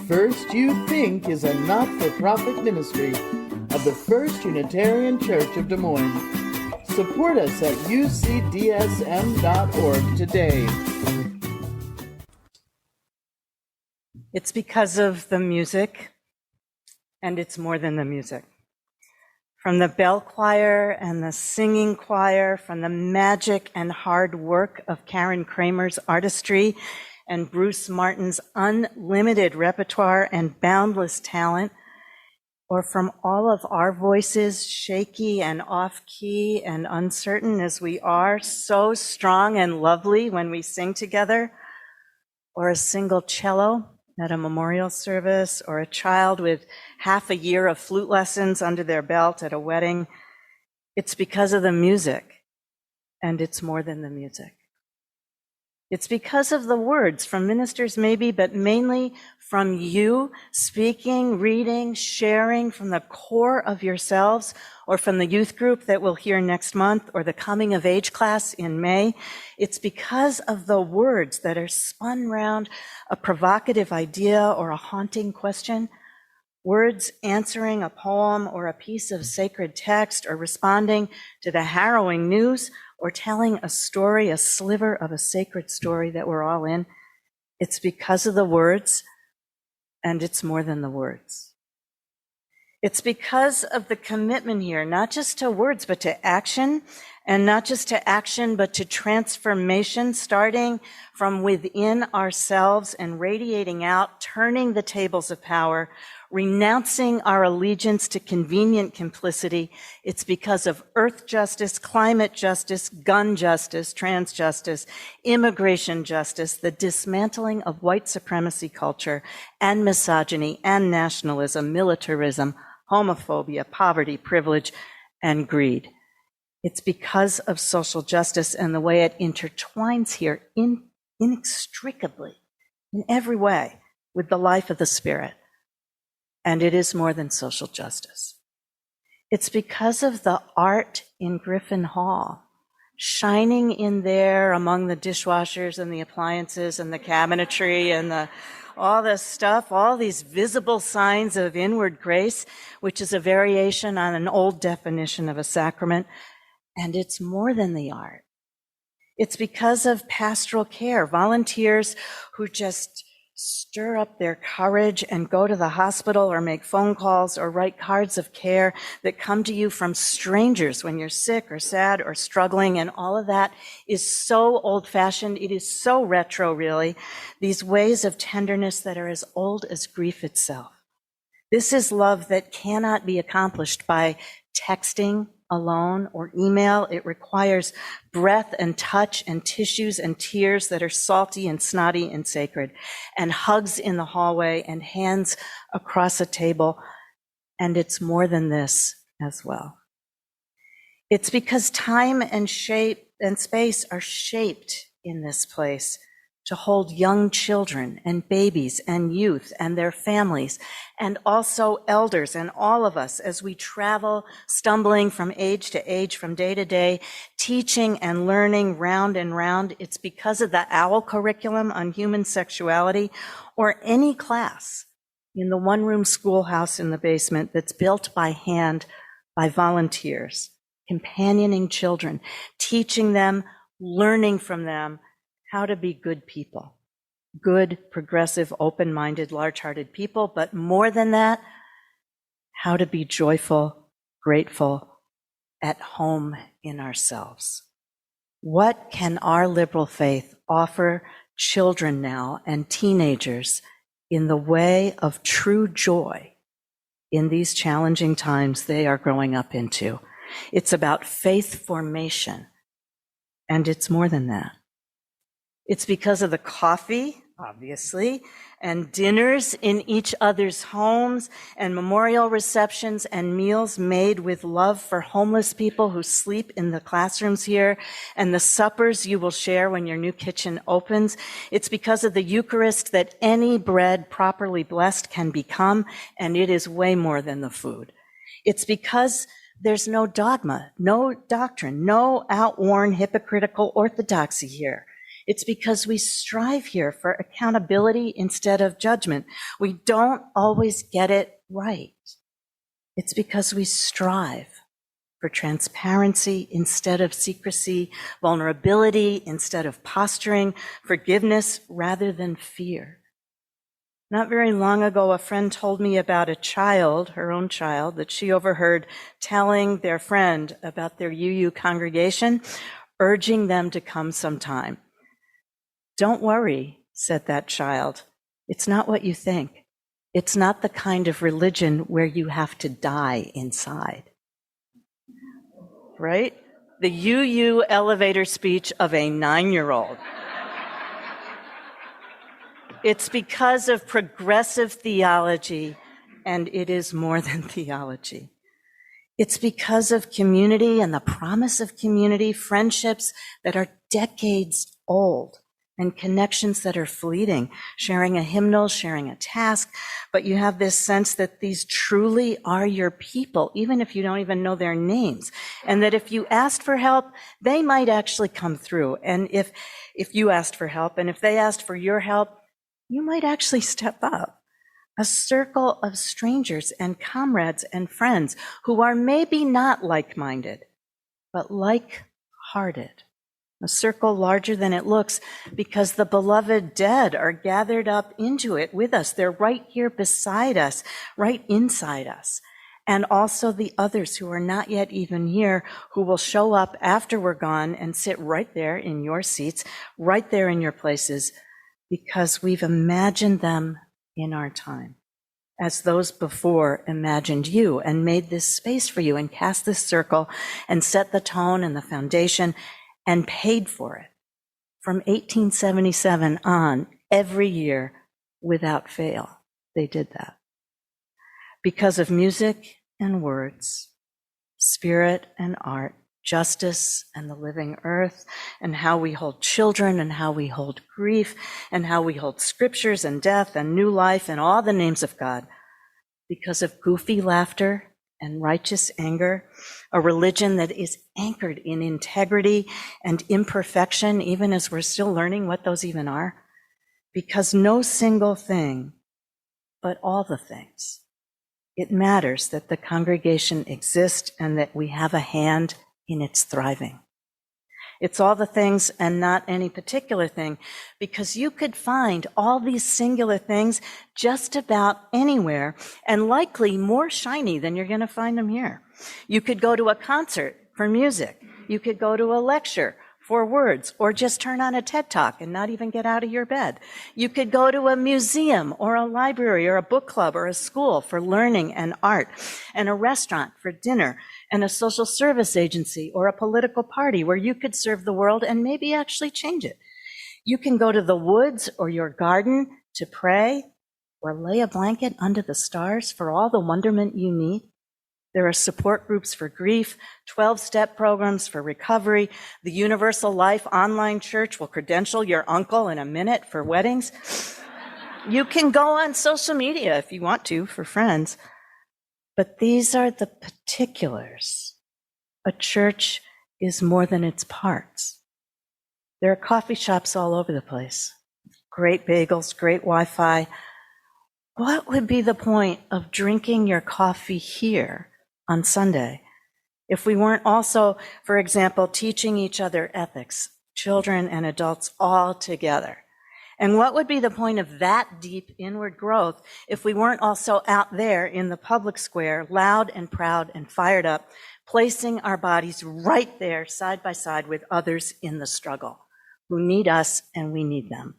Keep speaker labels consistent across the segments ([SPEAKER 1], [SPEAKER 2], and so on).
[SPEAKER 1] First You Think is a not-for-profit ministry of the First Unitarian Church of Des Moines. Support us at ucdsm.org today.
[SPEAKER 2] It's because of the music, and it's more than the music. From the bell choir and the singing choir, from the magic and hard work of Karen Kramer's artistry and Bruce Martin's unlimited repertoire and boundless talent, or from all of our voices, shaky and off-key and uncertain as we are, so strong and lovely when we sing together, or a single cello at a memorial service, or a child with half a year of flute lessons under their belt at a wedding. It's because of the music, and it's more than the music. It's because of the words from ministers maybe, but mainly from you speaking, reading, sharing from the core of yourselves, or from the youth group that we'll hear next month, or the coming of age class in May. It's because of the words that are spun round a provocative idea or a haunting question, words answering a poem or a piece of sacred text, or responding to the harrowing news, or telling a story, a sliver of a sacred story that we're all in. It's because of the words, and it's more than the words. It's because of the commitment here, not just to words, but to action, and not just to action, but to transformation, starting from within ourselves and radiating out, turning the tables of power, renouncing our allegiance to convenient complicity. It's because of earth justice, climate justice, gun justice, trans justice, immigration justice, the dismantling of white supremacy culture and misogyny and nationalism, militarism, homophobia, poverty, privilege, and greed. It's because of social justice and the way it intertwines here inextricably, in every way, with the life of the Spirit. And it is more than social justice. It's because of the art in Griffin Hall, shining in there among the dishwashers and the appliances and the cabinetry and all this stuff, all these visible signs of inward grace, which is a variation on an old definition of a sacrament. And it's more than the art. It's because of pastoral care, volunteers who just stir up their courage and go to the hospital or make phone calls or write cards of care that come to you from strangers when you're sick or sad or struggling. And all of that is so old-fashioned. It is so retro, really. These ways of tenderness that are as old as grief itself. This is love that cannot be accomplished by texting alone or email. It requires breath and touch and tissues and tears that are salty and snotty and sacred, and hugs in the hallway and hands across a table. And it's more than this as well. It's because time and shape and space are shaped in this place to hold young children and babies and youth and their families, and also elders and all of us as we travel, stumbling from age to age, from day to day, teaching and learning round and round. It's because of the OWL curriculum on human sexuality, or any class in the one-room schoolhouse in the basement that's built by hand by volunteers, companioning children, teaching them, learning from them, how to be good people, good, progressive, open-minded, large-hearted people, but more than that, how to be joyful, grateful, at home in ourselves. What can our liberal faith offer children now and teenagers in the way of true joy in these challenging times they are growing up into? It's about faith formation, and it's more than that. It's because of the coffee, obviously, and dinners in each other's homes, and memorial receptions and meals made with love for homeless people who sleep in the classrooms here, and the suppers you will share when your new kitchen opens. It's because of the Eucharist that any bread properly blessed can become, and it is way more than the food. It's because there's no dogma, no doctrine, no outworn hypocritical orthodoxy here. It's because we strive here for accountability instead of judgment. We don't always get it right. It's because we strive for transparency instead of secrecy, vulnerability instead of posturing, forgiveness rather than fear. Not very long ago, a friend told me about a child, her own child, that she overheard telling their friend about their UU congregation, urging them to come sometime. "Don't worry," said that child. "It's not what you think. It's not the kind of religion where you have to die inside." Right? The UU elevator speech of a 9-year-old. It's because of progressive theology, and it is more than theology. It's because of community and the promise of community, friendships that are decades old, and connections that are fleeting, sharing a hymnal, sharing a task, but you have this sense that these truly are your people, even if you don't even know their names, and that if you asked for help, they might actually come through. And if you asked for help, and if they asked for your help, you might actually step up. A circle of strangers and comrades and friends who are maybe not like-minded, but like-hearted. A circle larger than it looks because the beloved dead are gathered up into it with us. They're right here beside us, right inside us. And also the others who are not yet even here, who will show up after we're gone and sit right there in your seats, right there in your places, because we've imagined them in our time, as those before imagined you and made this space for you and cast this circle and set the tone and the foundation and paid for it. From 1877 on, every year, without fail, they did that. Because of music and words, spirit and art, justice and the living earth, and how we hold children and how we hold grief and how we hold scriptures and death and new life and all the names of God. Because of goofy laughter and righteous anger, a religion that is anchored in integrity and imperfection, even as we're still learning what those even are. Because no single thing, but all the things. It matters that the congregation exists and that we have a hand in its thriving. It's all the things and not any particular thing, because you could find all these singular things just about anywhere, and likely more shiny than you're going to find them here. You could go to a concert for music. You could go to a lecture for words, or just turn on a TED Talk and not even get out of your bed. You could go to a museum or a library or a book club or a school for learning and art, and a restaurant for dinner, and a social service agency or a political party where you could serve the world and maybe actually change it. You can go to the woods or your garden to pray or lay a blanket under the stars for all the wonderment you need. There are support groups for grief, 12-step programs for recovery. The Universal Life online church will credential your uncle in a minute for weddings. You can go on social media if you want to for friends. But these are the particulars. A church is more than its parts. There are coffee shops all over the place. Great bagels, great Wi-Fi. What would be the point of drinking your coffee here on Sunday if we weren't also, for example, teaching each other ethics, children and adults all together? And what would be the point of that deep inward growth if we weren't also out there in the public square, loud and proud and fired up, placing our bodies right there side by side with others in the struggle who need us and we need them?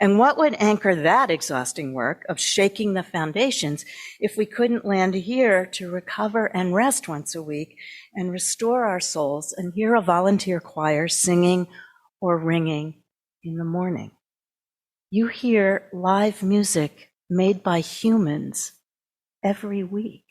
[SPEAKER 2] And what would anchor that exhausting work of shaking the foundations if we couldn't land here to recover and rest once a week and restore our souls and hear a volunteer choir singing or ringing in the morning? You hear live music made by humans every week.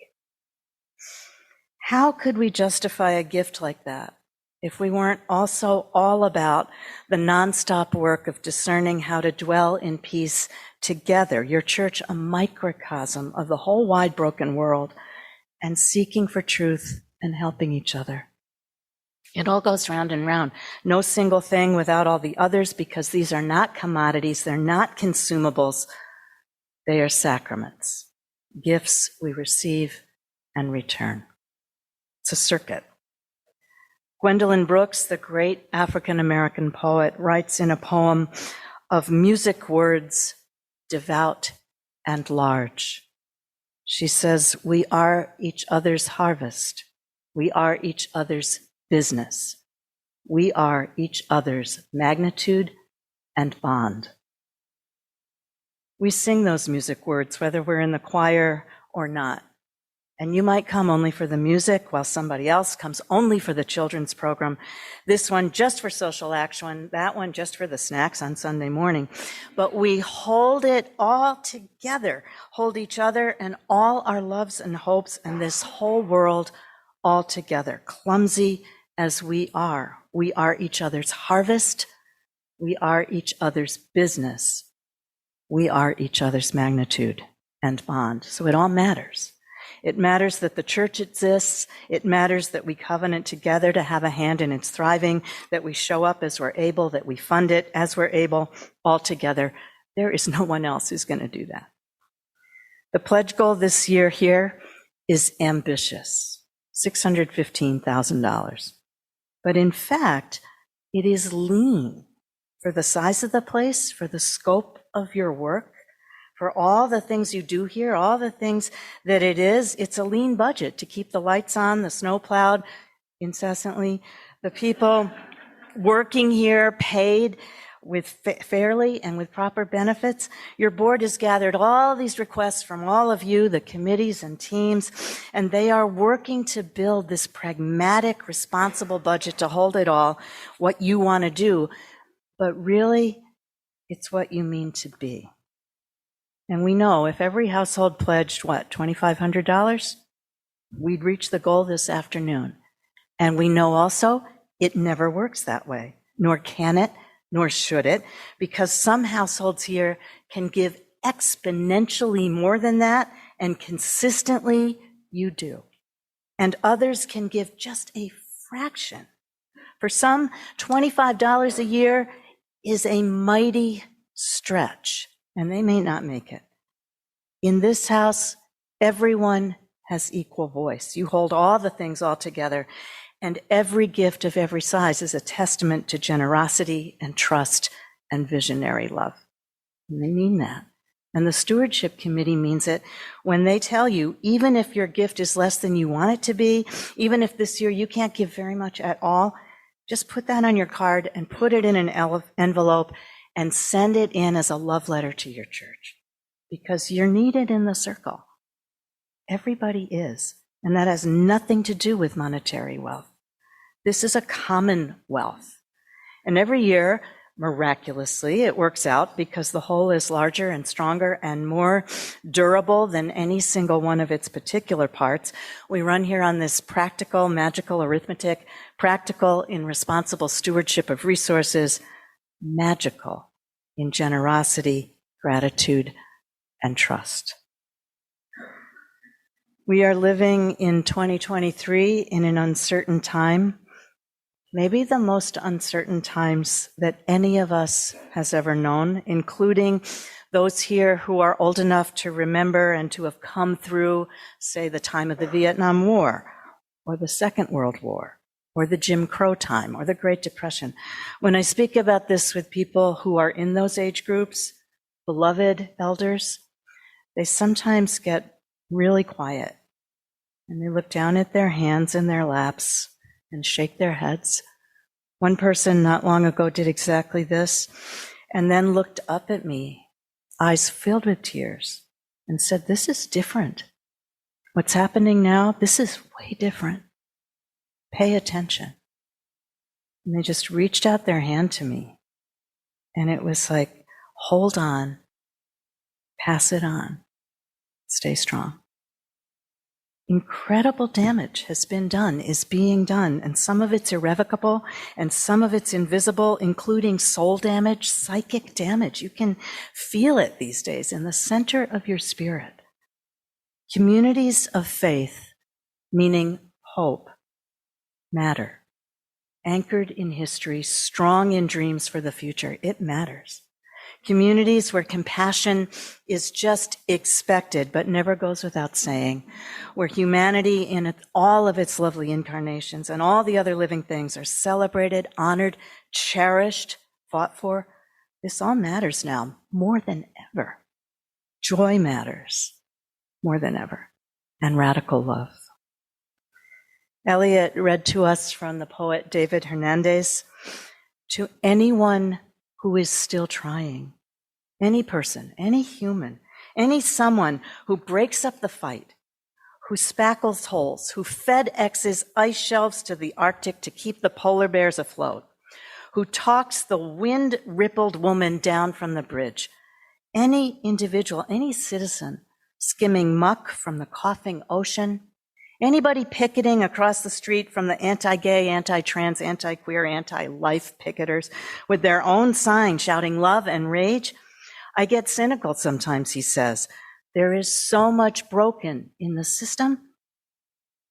[SPEAKER 2] How could we justify a gift like that if we weren't also all about the nonstop work of discerning how to dwell in peace together, your church a microcosm of the whole wide broken world, and seeking for truth and helping each other? It all goes round and round. No single thing without all the others, because these are not commodities. They're not consumables. They are sacraments, gifts we receive and return. It's a circuit. Gwendolyn Brooks, the great African-American poet, writes in a poem of music words, devout and large. She says, we are each other's harvest. We are each other's business. We are each other's magnitude and bond. We sing those music words, whether we're in the choir or not. And you might come only for the music, while somebody else comes only for the children's program. This one just for social action, that one just for the snacks on Sunday morning. But we hold it all together, hold each other and all our loves and hopes and this whole world all together, clumsy as we are. We are each other's harvest. We are each other's business. We are each other's magnitude and bond. So it all matters. It matters that the church exists. It matters that we covenant together to have a hand in its thriving, that we show up as we're able, that we fund it as we're able, all together. There is no one else who's going to do that. The pledge goal this year here is ambitious, $615,000. But in fact, it is lean for the size of the place, for the scope of your work, for all the things you do here, all the things that it is. It's a lean budget to keep the lights on, the snow plowed incessantly, the people working here paid with fairly and with proper benefits. Your board has gathered all these requests from all of you, the committees and teams, and they are working to build this pragmatic, responsible budget to hold it all, what you want to do. But really, it's what you mean to be. And we know if every household pledged, $2,500, we'd reach the goal this afternoon. And we know also it never works that way, nor can it, nor should it, because some households here can give exponentially more than that, and consistently you do. And others can give just a fraction. For some, $25 a year is a mighty stretch, and they may not make it. In this house, everyone has equal voice. You hold all the things all together, and every gift of every size is a testament to generosity and trust and visionary love. And they mean that. And the stewardship committee means it when they tell you, even if your gift is less than you want it to be, even if this year you can't give very much at all, just put that on your card and put it in an envelope and send it in as a love letter to your church, because you're needed in the circle. Everybody is, and that has nothing to do with monetary wealth. This is a common wealth. And every year, miraculously, it works out because the whole is larger and stronger and more durable than any single one of its particular parts. We run here on this practical, magical arithmetic, practical in responsible stewardship of resources, magical in generosity, gratitude, and trust. We are living in 2023 in an uncertain time, maybe the most uncertain times that any of us has ever known, including those here who are old enough to remember and to have come through, say, the time of the Vietnam War, or the Second World War, or the Jim Crow time, or the Great Depression. When I speak about this with people who are in those age groups, beloved elders, they sometimes get really quiet, and they look down at their hands in their laps and shake their heads. One person not long ago did exactly this, and then looked up at me, eyes filled with tears, and said, "This is different. What's happening now, this is way different. Pay attention." And they just reached out their hand to me. And it was like, hold on, pass it on, stay strong. Incredible damage has been done, is being done, and some of it's irrevocable, and some of it's invisible, including soul damage, psychic damage. You can feel it these days in the center of your spirit. Communities of faith, meaning hope, matter. anchored in history, strong in dreams for the future. It matters. Communities where compassion is just expected, but never goes without saying, where humanity in all of its lovely incarnations and all the other living things are celebrated, honored, cherished, fought for. This all matters now more than ever. Joy matters more than ever, and radical love. Eliot read to us from the poet David Hernandez, to anyone who is still trying, any person, any human, any someone who breaks up the fight, who spackles holes, who FedExes ice shelves to the Arctic to keep the polar bears afloat, who talks the wind-rippled woman down from the bridge, any individual, any citizen skimming muck from the coughing ocean, anybody picketing across the street from the anti-gay, anti-trans, anti-queer, anti-life picketers with their own sign shouting love and rage. I get cynical sometimes, he says. There is so much broken in the system.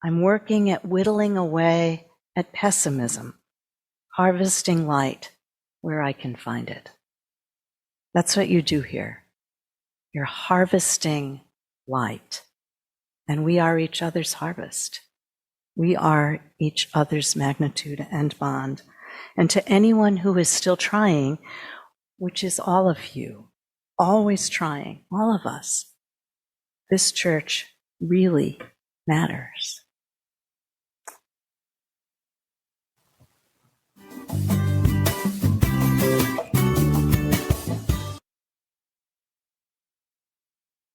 [SPEAKER 2] I'm working at whittling away at pessimism, harvesting light where I can find it. That's what you do here. You're harvesting light. And we are each other's harvest. We are each other's magnitude and bond. And to anyone who is still trying, which is all of you, always trying, all of us, this church really matters.